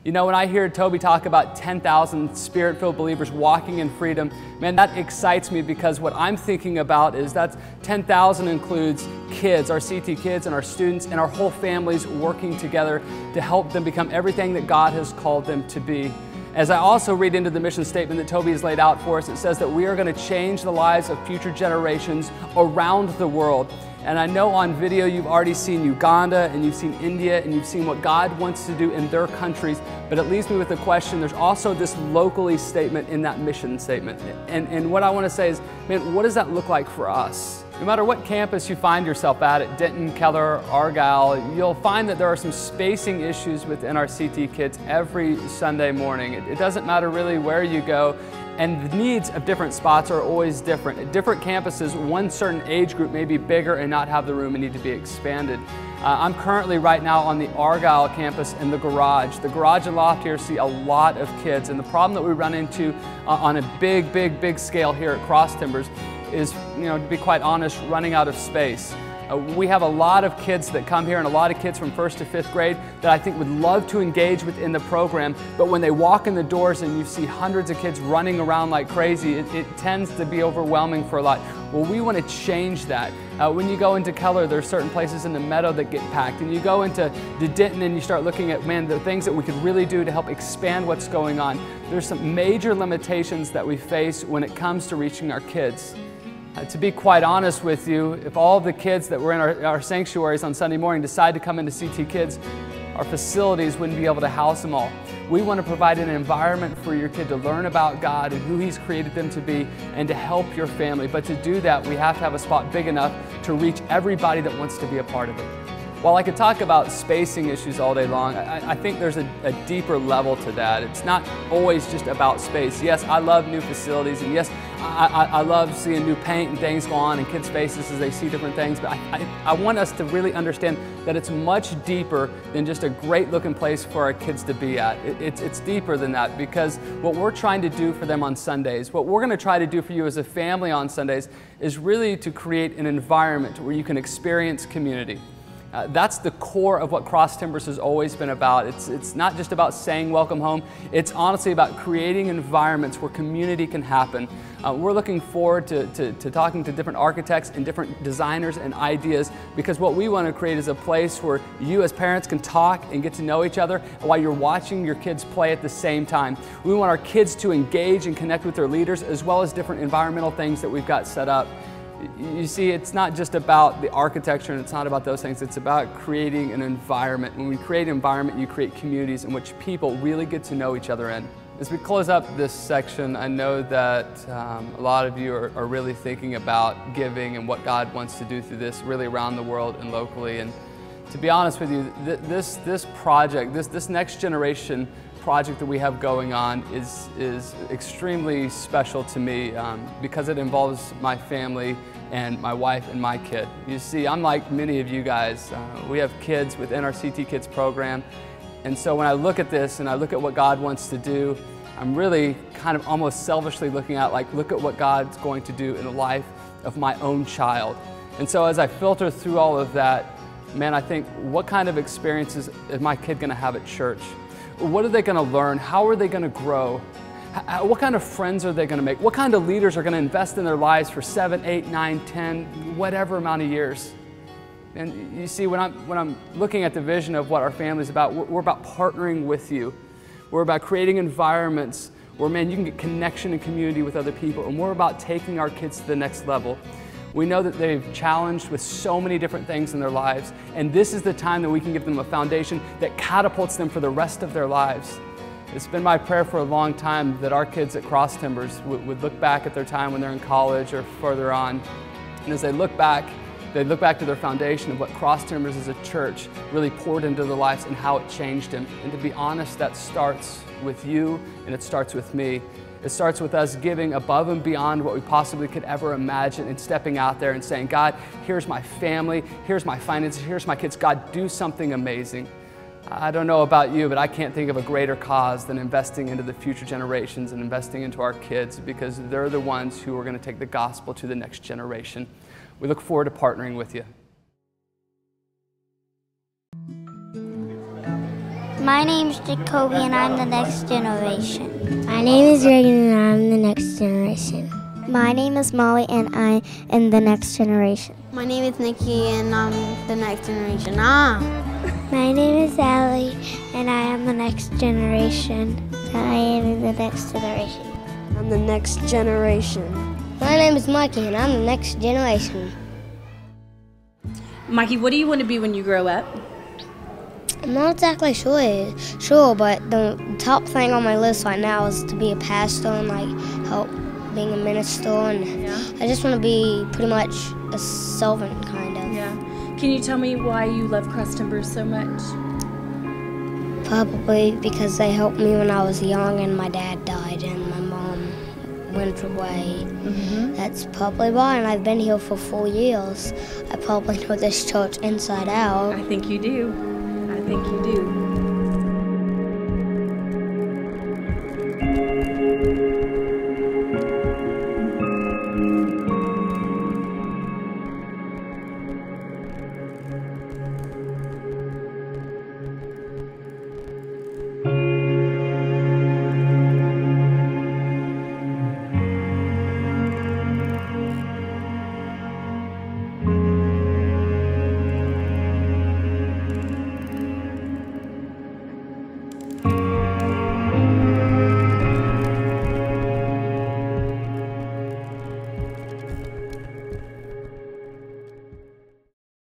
You know, when I hear Toby talk about 10,000 Spirit-filled believers walking in freedom, man, that excites me, because what I'm thinking about is that 10,000 includes kids, our CT kids and our students and our whole families working together to help them become everything that God has called them to be. As I also read into the mission statement that Toby has laid out for us, it says that we are going to change the lives of future generations around the world. And I know on video you've already seen Uganda and you've seen India and you've seen what God wants to do in their countries, but it leaves me with the question, there's also this locally statement in that mission statement. And what I want to say is, man, what does that look like for us? No matter what campus you find yourself at Denton, Keller, Argyle, you'll find that there are some spacing issues within our CT kids every Sunday morning. It doesn't matter really where you go, and the needs of different spots are always different. At different campuses, one certain age group may be bigger and not have the room and need to be expanded. I'm currently right now on the Argyle campus in the garage. The garage and loft here see a lot of kids, and the problem that we run into on a big scale here at Cross Timbers is, you know, to be quite honest, running out of space. We have a lot of kids that come here, and a lot of kids from 1st to 5th grade that I think would love to engage within the program, but when they walk in the doors and you see hundreds of kids running around like crazy, it tends to be overwhelming for a lot. Well, we want to change that. When you go into Keller, there's certain places in the Meadow that get packed, and you go into Denton and you start looking at, man, the things that we could really do to help expand what's going on. There's some major limitations that we face when it comes to reaching our kids. To be quite honest with you, if all the kids that were in our sanctuaries on Sunday morning decide to come into CT Kids, our facilities wouldn't be able to house them all. We want to provide an environment for your kid to learn about God and who He's created them to be, and to help your family. But to do that, we have to have a spot big enough to reach everybody that wants to be a part of it. While I could talk about spacing issues all day long, I think there's a deeper level to that. It's not always just about space. Yes, I love new facilities, and yes, I love seeing new paint and things go on in kids' faces as they see different things, but I want us to really understand that it's much deeper than just a great looking place for our kids to be at. It's deeper than that, because what we're trying to do for them on Sundays, what we're going to try to do for you as a family on Sundays, is really to create an environment where you can experience community. That's the core of what Cross Timbers has always been about. It's not just about saying welcome home. It's honestly about creating environments where community can happen. We're looking forward to talking to different architects and different designers and ideas, because what we want to create is a place where you as parents can talk and get to know each other while you're watching your kids play at the same time. We want our kids to engage and connect with their leaders, as well as different environmental things that we've got set up. You see, it's not just about the architecture, and it's not about those things. It's about creating an environment. When we create an environment, you create communities in which people really get to know each other in. As we close up this section, I know that a lot of you are really thinking about giving and what God wants to do through this really around the world and locally. And to be honest with you, this project, this next generation project that we have going on is extremely special to me, because it involves my family and my wife and my kid. You see, I'm like many of you guys. We have kids within our CT Kids program, and so when I look at this and I look at what God wants to do, I'm really kind of almost selfishly looking at, like, look at what God's going to do in the life of my own child. And so as I filter through all of that, man, I think, what kind of experiences is my kid going to have at church? What are they going to learn? How are they going to grow? What kind of friends are they going to make? What kind of leaders are going to invest in their lives for 7, 8, 9, 10, whatever amount of years? And you see, when I'm looking at the vision of what our family is about, we're about partnering with you. We're about creating environments where, man, you can get connection and community with other people, and we're about taking our kids to the next level. We know that they've challenged with so many different things in their lives, and this is the time that we can give them a foundation that catapults them for the rest of their lives. It's been my prayer for a long time that our kids at Cross Timbers would look back at their time when they're in college or further on, and as they look back to their foundation of what Cross Timbers as a church really poured into their lives and how it changed them. And to be honest, that starts with you, and it starts with me. It starts with us giving above and beyond what we possibly could ever imagine, and stepping out there and saying, God, here's my family, here's my finances, here's my kids. God, do something amazing. I don't know about you, but I can't think of a greater cause than investing into the future generations and investing into our kids, because they're the ones who are going to take the gospel to the next generation. We look forward to partnering with you. My name's Jacoby, and I'm the next generation. My name is Reagan, and I'm the next generation. My name is Molly, and I am the next generation. My name is Nikki, and I'm the next generation. My name is Allie, and I am the next generation. I am the next generation. I'm the next generation. My name is Mikey, and I'm the next generation. Mikey, what do you want to be when you grow up? I'm not exactly sure, but the top thing on my list right now is to be a pastor and help being a minister, and I just want to be pretty much a servant, kind of. Yeah. Can you tell me why you love Cross Timbers so much? Probably because they helped me when I was young and my dad died and my mom went away. Mm-hmm. That's probably why, and I've been here for 4 years. I probably know this church inside out. I think you do. I think you do.